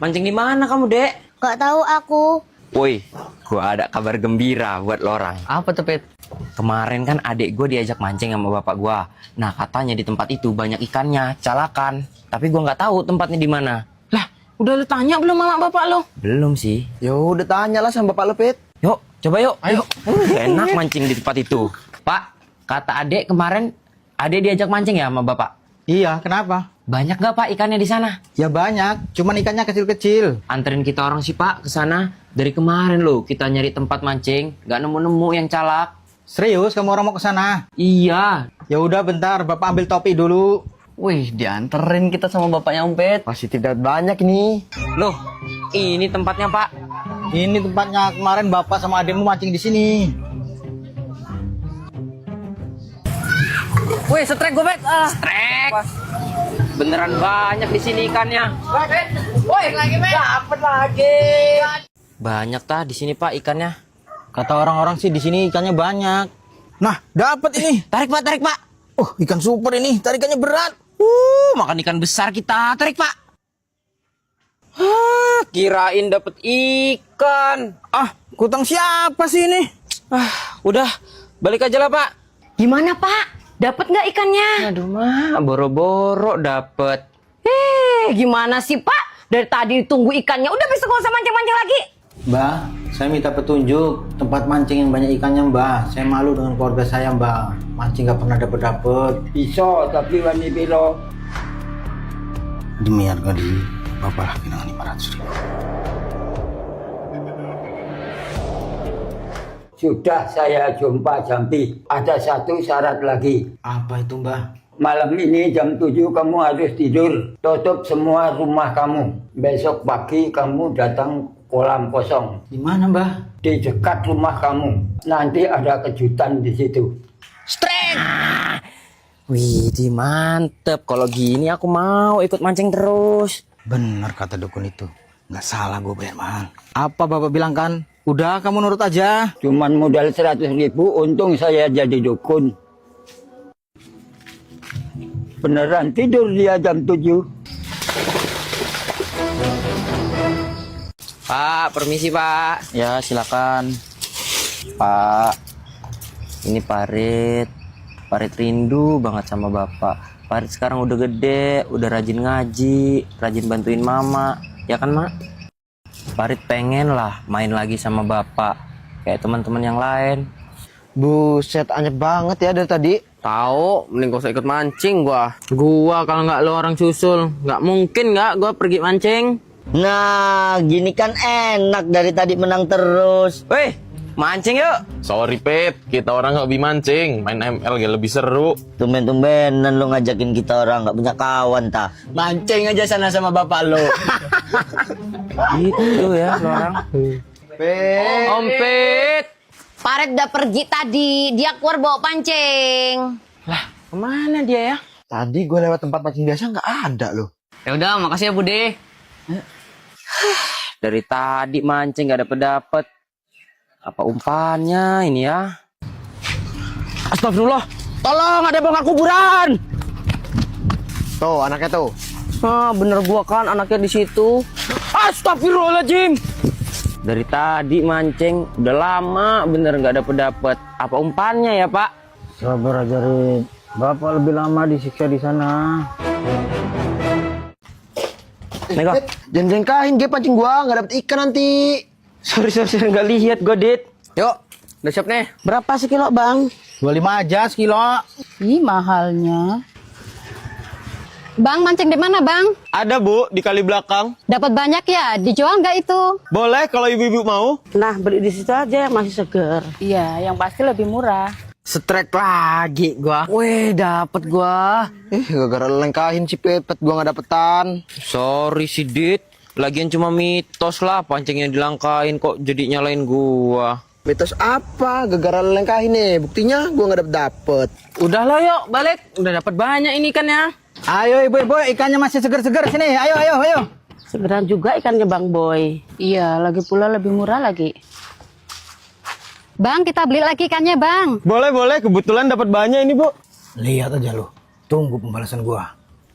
Mancing di mana kamu, Dek? Gak tahu aku. Woi, gua ada kabar gembira buat lo orang. Apa tuh, Pet? Kemarin kan adik gue diajak mancing sama bapak gua. Nah, katanya di tempat itu banyak ikannya, calakan. Tapi gua nggak tahu tempatnya di mana. Lah, udah lu tanya belum sama bapak lo? Belum sih. Ya udah tanyalah sama bapak lo, Pit. Yuk, coba yuk. Ayo. Enak mancing di tempat itu. Pak, kata adik kemarin adik diajak mancing ya sama bapak. Iya, kenapa? Banyak gak Pak ikannya di sana? Ya banyak, cuman ikannya kecil-kecil. Anterin kita orang sih Pak ke sana. Dari kemarin loh kita nyari tempat mancing, nggak nemu-nemu yang calak. Serius kamu orang mau ke sana? Iya. Ya udah bentar, bapak ambil topi dulu. Wih, dianterin kita sama bapaknya Om Pet. Masih tidak banyak nih. Loh, ini tempatnya Pak. Ini tempatnya kemarin bapak sama adikmu mancing di sini. Wih, setrek gue, Pet. Trek. Beneran banyak di sini ikannya. Woi, lagi, Pet. Dapet lagi. Banyak tah di sini Pak ikannya. Kata orang-orang sih di sini ikannya banyak. Nah, dapat ini. Tarik Pak, tarik Pak. Ikan super ini, tarikannya berat. Makan ikan besar kita. Tarik Pak. Kirain dapet ikan. Kutang siapa sih ini? Udah, balik aja lah Pak. Gimana Pak? Dapat nggak ikannya? Aduh mah, boro-boro dapet. Gimana sih Pak? Dari tadi tunggu ikannya, udah besok gak usah mancing-mancing lagi. Mbak, saya minta petunjuk tempat mancing yang banyak ikannya, Mbak. Saya malu dengan keluarga saya, Mbak. Mancing gak pernah dapet-dapet. Bisa, tapi wani piro? Demi harga di Bapak lagi dengan 500.000. Sudah saya jumpa Jampi. Ada satu syarat lagi. Apa itu, Mbak? Malam ini jam 7 kamu harus tidur. Tutup semua rumah kamu. Besok pagi kamu datang kolam kosong. Di mana, Mbak? Di dekat rumah kamu. Nanti ada kejutan di situ. Streng. Wih, mantep. Kalau gini aku mau ikut mancing terus. Benar kata dukun itu. Nggak salah gue bayar mahal. Apa Bapak bilang kan? Udah, kamu nurut aja. Cuman modal 100.000, untung saya jadi dukun. Beneran tidur dia jam 7. Pak, permisi Pak. Ya, silakan. Pak, ini Parit. Parit rindu banget sama Bapak. Parit sekarang udah gede, udah rajin ngaji, rajin bantuin Mama. Ya kan, Mak? Parit pengen lah main lagi sama Bapak. Kayak teman-teman yang lain. Buset, anyep banget ya dari tadi. Tahu, mending gak usah ikut mancing gua. Gua kalau nggak lo orang susul, nggak mungkin nggak gua pergi mancing. Nah, gini kan enak dari tadi menang terus. Weh, mancing yuk. Sorry Pet, kita orang hobi mancing, main ML gak lebih seru. Tumben-tumbenan lu ngajakin kita orang nggak punya kawan ta. Mancing aja sana sama bapak lo. Gitu ya lo orang. Om Pet. Paret udah pergi tadi, dia keluar bawa pancing. Lah, kemana dia ya? Tadi gue lewat tempat mancing biasa nggak ada loh. Ya udah, makasih ya Bude. Dari tadi mancing gak dapet-dapet. Apa umpannya ini ya? Astagfirullah. Tolong, ada bongkar kuburan. Tuh, anaknya tuh. Bener gua kan anaknya di situ. Astagfirullahaladzim. Dari tadi mancing udah lama bener nggak dapet-dapet. Apa umpannya ya Pak? Sabar aja, Rin. Bapak lebih lama disiksa di sana. Nego. Jangan jengkahin, gue pancing gua nggak dapet ikan nanti. Sorry nggak lihat gue Dit. Yuk, udah siap nih. Berapa sekilo, Bang? 25 aja sekilo. Ih, mahalnya. Bang, mancing di mana, Bang? Ada Bu, di kali belakang. Dapat banyak ya? Dijual nggak itu? Boleh kalau ibu-ibu mau. Nah, beli di situ aja, masih seger. Iya, yang pasti lebih murah. Setrek lagi gua. Weh, dapet gua. Gara-gara lu lengkahin si Pepet, gua nggak dapetan. Sorry sih Dit. Lagian cuma mitos lah pancingnya dilangkain kok jadi nyalain gua. Mitos apa? Gara-gara lu lengkahin nih. Buktinya gua nggak dapet. Udahlah yuk, balik. Udah dapat banyak ini ikannya. Ayo ibu-ibu, ikannya masih seger-seger sini. Ayo. Segeran juga ikannya, Bang Boy. Iya, lagi pula lebih murah lagi. Bang, kita beli lagi ikannya, Bang. Boleh, kebetulan dapat banyak ini Bu. Lihat aja lu. Tunggu pembalasan gua.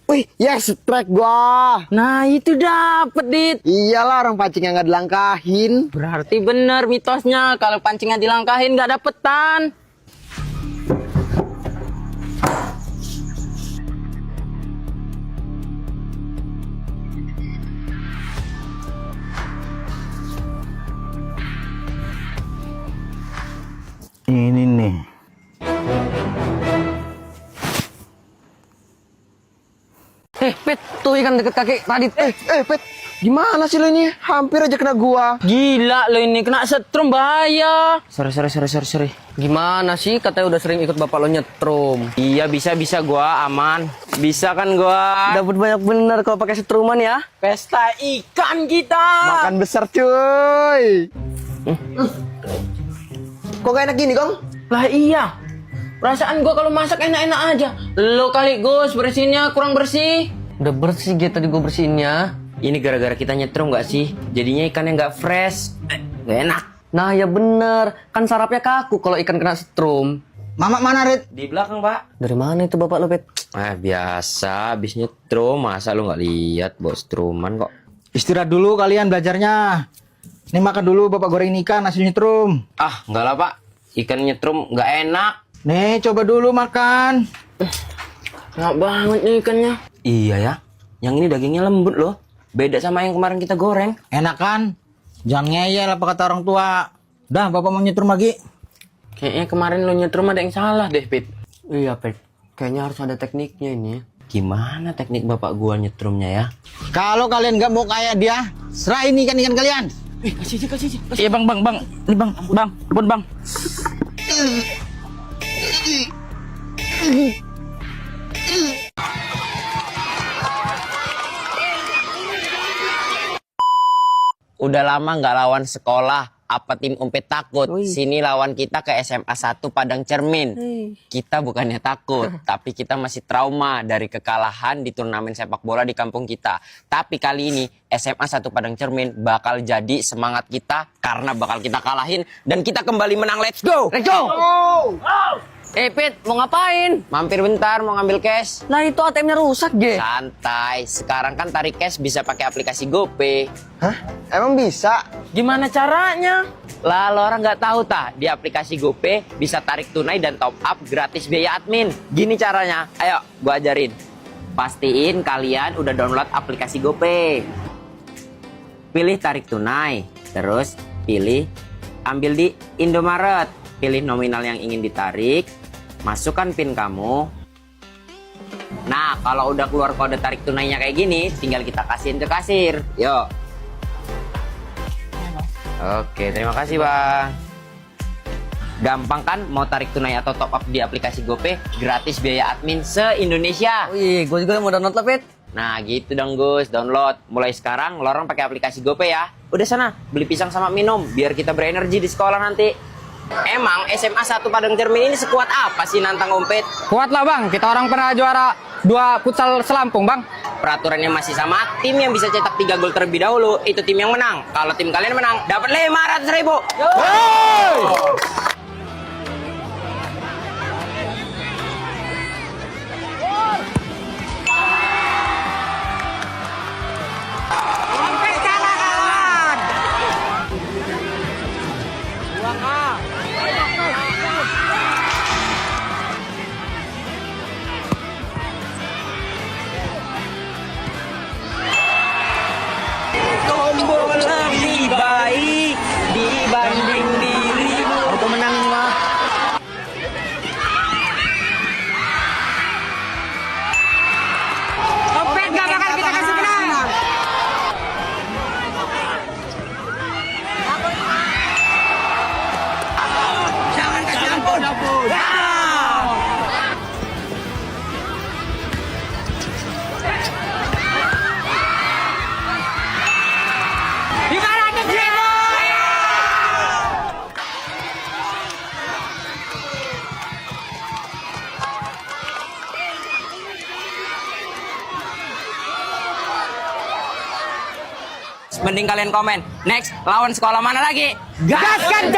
Wih, ya strike gua. Nah itu dapet Dit. Iyalah orang pancing yang nggak dilangkahin. Berarti bener mitosnya kalau pancingnya dilangkahin nggak dapetan. Ini nih. Pet, tuh ikan deket kaki Radit. Pet, gimana sih lo ini? Hampir aja kena gua. Gila lo ini kena setrum bahaya. Sorry. Gimana sih? Katanya udah sering ikut bapak lo nyetrum. Iya bisa gua aman. Bisa kan gua. Dapat banyak bener kalau pakai setruman ya. Pesta ikan kita. Makan besar cuy. Kok gak enak gini, Gong? Lah iya. Perasaan gua kalau masak enak-enak aja. Lo kali Gus bersihinnya kurang bersih. Udah bersih gitu tadi gua bersihinnya. Ini gara-gara kita nyetrum nggak sih? Jadinya ikannya nggak fresh. Nggak enak. Nah ya bener, kan sarapnya kaku kalau ikan kena setrum. Mama mana, Rit? Di belakang, Pak. Dari mana itu bapak lo, Pet? Biasa. Abis nyetrum. Masa lu nggak lihat bos truman kok. Istirahat dulu kalian belajarnya. Nih makan dulu bapak goreng ikan hasil nyetrum. Nggak lah, Pak. Ikan nyetrum nggak enak. Nih coba dulu makan. Enak banget nih ikannya. Iya ya. Yang ini dagingnya lembut loh. Beda sama yang kemarin kita goreng. Enak kan? Jangan ngeyel apa kata orang tua. Dah bapak mau nyetrum lagi. Kayaknya kemarin lo nyetrum ada yang salah deh, Pit. Iya, Pet. Kayaknya harus ada tekniknya ini. Gimana teknik bapak gua nyetrumnya ya? Kalau kalian nggak mau kayak dia, serahin ikan-ikan kalian. Kasih aja. Iya bang. Ini bang. Ampun bang. Udah lama nggak lawan sekolah. Apa tim umpet takut? Sini lawan kita ke SMA 1 Padang Cermin. Kita bukannya takut, tapi kita masih trauma dari kekalahan di turnamen sepak bola di kampung kita. Tapi kali ini SMA 1 Padang Cermin bakal jadi semangat kita karena bakal kita kalahin dan kita kembali menang. Let's go! Let's go! Pit, mau ngapain? Mampir bentar mau ngambil cash. Nah itu ATM-nya rusak, Ge. Santai, sekarang kan tarik cash bisa pakai aplikasi GoPay. Hah? Emang bisa? Gimana caranya? Lah lo orang nggak tahu di aplikasi GoPay bisa tarik tunai dan top up gratis biaya admin. Gini caranya, ayo gua ajarin. Pastiin kalian udah download aplikasi GoPay. Pilih tarik tunai, terus pilih ambil di Indomaret. Pilih nominal yang ingin ditarik, masukkan PIN kamu. Nah, kalau udah keluar kode tarik tunainya kayak gini, tinggal kita kasihin ke kasir. Yuk. Oke, terima kasih Bang. Gampang kan mau tarik tunai atau top up di aplikasi GoPay, gratis biaya admin se-Indonesia. Wih, gue juga mau download lah, Pet. Nah gitu dong Gus, download. Mulai sekarang lo orang pakai aplikasi GoPay ya. Udah sana, beli pisang sama minum, biar kita berenergi di sekolah nanti. Emang SMA 1 Padang Cermin ini sekuat apa sih nantang umpet? Kuat lah bang, kita orang pernah juara 2 futsal selampung bang. Peraturannya masih sama, tim yang bisa cetak 3 gol terlebih dahulu, itu tim yang menang. Kalau tim kalian menang, dapat 500.000. Tombol lebih baik dibanding dirimu. Auto menang ini mah. Dompet gak bakal kita kasih menang. Jangan kasih ampun. Mending kalian komen. Next, lawan sekolah mana lagi? Gaskan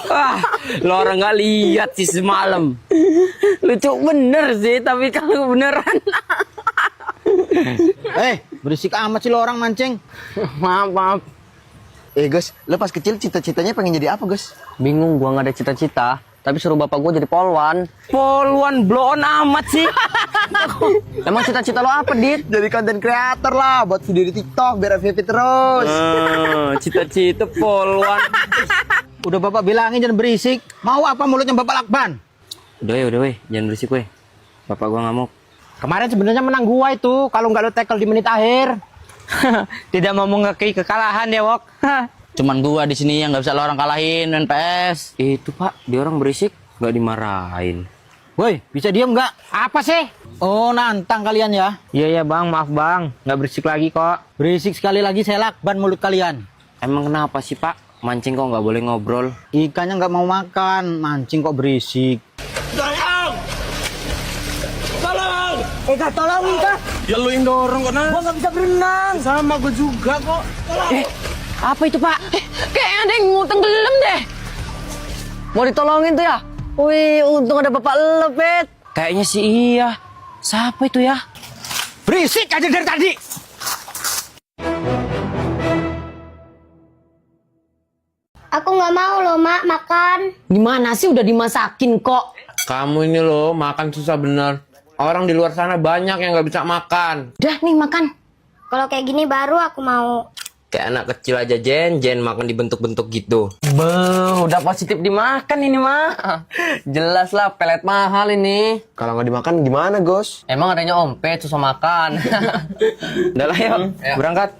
Wah, lo orang nggak lihat sih semalam. Lucu bener sih, tapi kalau beneran. Berisik amat sih lo orang mancing. Maaf, maaf. Gus, lo pas kecil cita-citanya pengen jadi apa, Gus? Bingung gua nggak ada cita-cita, tapi suruh bapak gua jadi polwan. Polwan blow on amat sih. Emang cita-cita lo apa, Dit? Jadi konten kreator lah, buat video di TikTok biar FYP terus. Cita-cita polwan. Udah bapak bilangin jangan berisik. Mau apa mulutnya bapak lakban? Udah weh, jangan berisik weh. Bapak gua ngamuk. Kemarin sebenarnya menang gua itu kalau nggak lo tackle di menit akhir. Tidak mau mengakui kekalahan ya, Wok. Cuman gua di sini yang nggak bisa lo orang kalahin NPS. Itu Pak, dia orang berisik nggak dimarahin. Woi, bisa diem nggak? Apa sih? Oh, nantang kalian ya. Iya Bang, maaf Bang, nggak berisik lagi kok. Berisik sekali lagi saya lakban mulut kalian. Emang kenapa sih Pak? Mancing kok nggak boleh ngobrol? Ikannya nggak mau makan, mancing kok berisik. Tolongin Kak. Ya lu yang dorong kok, Nas. Gua nggak bisa berenang. Sama gue juga kok. Apa itu Pak? Kayak ada yang mau tenggelam deh. Mau ditolongin tuh ya? Wih, untung ada bapak lo, Pet. Kayaknya sih iya. Siapa itu ya? Berisik aja dari tadi. Aku nggak mau loh, Mak, makan. Gimana sih udah dimasakin kok? Kamu ini loh makan susah bener. Orang di luar sana banyak yang nggak bisa makan. Udah nih makan. Kalau kayak gini baru aku mau. Kayak anak kecil aja Jen makan dibentuk-bentuk gitu. Udah positif dimakan ini mah. Jelas lah pelet mahal ini. Kalau nggak dimakan gimana, Gus? Emang adanya ompet susah makan. Udah lah yuk, berangkat.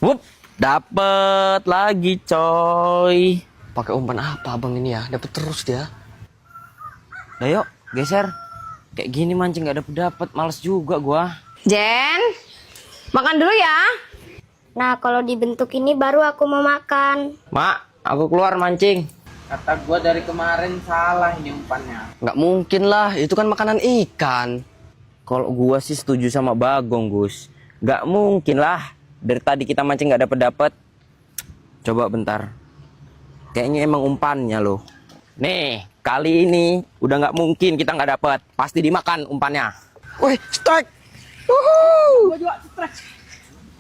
Wup, dapet lagi coy. Pakai umpan apa abang ini ya? Dapat terus dia. Udah yuk, geser. Kayak gini mancing nggak dapet, males juga gua. Jen, makan dulu ya. Nah, kalau dibentuk ini baru aku mau makan. Mak, aku keluar mancing. Kata gua dari kemarin salah ini umpannya. Nggak mungkin lah, itu kan makanan ikan. Kalau gua sih setuju sama Bagong, Gus. Nggak mungkin lah. Dari tadi kita mancing nggak dapet. Coba bentar. Kayaknya emang umpannya loh. Nih, kali ini udah nggak mungkin kita nggak dapet. Pasti dimakan umpannya. Wih, strike.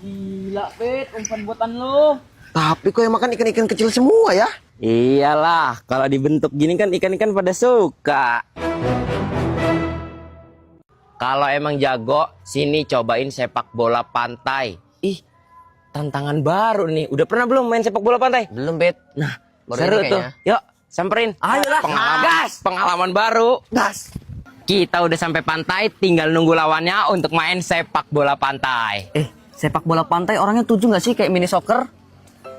Gila, Pet, umpan buatan lo. Tapi kok yang makan ikan-ikan kecil semua ya? Iyalah, kalau dibentuk gini kan ikan-ikan pada suka. Kalau emang jago, sini cobain sepak bola pantai. Ih, tantangan baru nih. Udah pernah belum main sepak bola pantai? Belum, Bet. Nah, seru tuh. Yuk, samperin. Ayolah. Pengalaman baru. Gas. Kita udah sampai pantai, tinggal nunggu lawannya untuk main sepak bola pantai. Sepak bola pantai orangnya 7 nggak sih kayak mini soccer?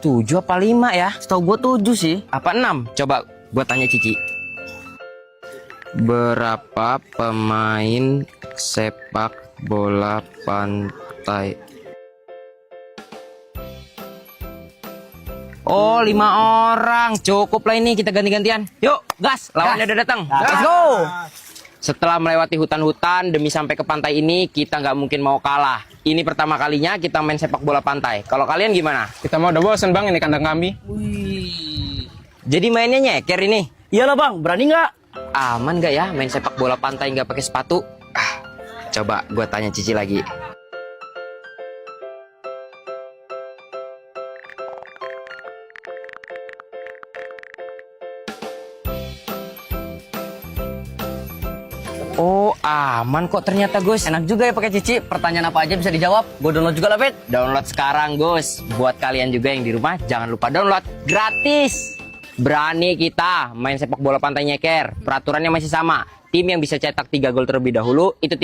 7 apa 5 ya? Setahu gue 7 sih. Apa 6? Coba gue tanya Cici. Berapa pemain sepak bola pantai? Oh, 5 orang. Cukup lah ini, kita ganti-gantian. Yuk, gas. Lawannya udah datang. Let's go. Setelah melewati hutan-hutan demi sampai ke pantai ini, kita nggak mungkin mau kalah. Ini pertama kalinya kita main sepak bola pantai. Kalau kalian gimana? Kita mau udah bosan bang, ini kandang kami. Jadi mainnya nyeker ini? Iyalah bang, berani nggak? Aman nggak ya main sepak bola pantai nggak pakai sepatu? Coba gue tanya Cici lagi. Oh, aman kok ternyata, Gus. Enak juga ya pakai Cici. Pertanyaan apa aja bisa dijawab. Gue download juga lah, Bet. Download sekarang, Gus. Buat kalian juga yang di rumah, jangan lupa download. Gratis. Berani kita main sepak bola pantai nyeker. Peraturannya masih sama. Tim yang bisa cetak 3 gol terlebih dahulu, itu tim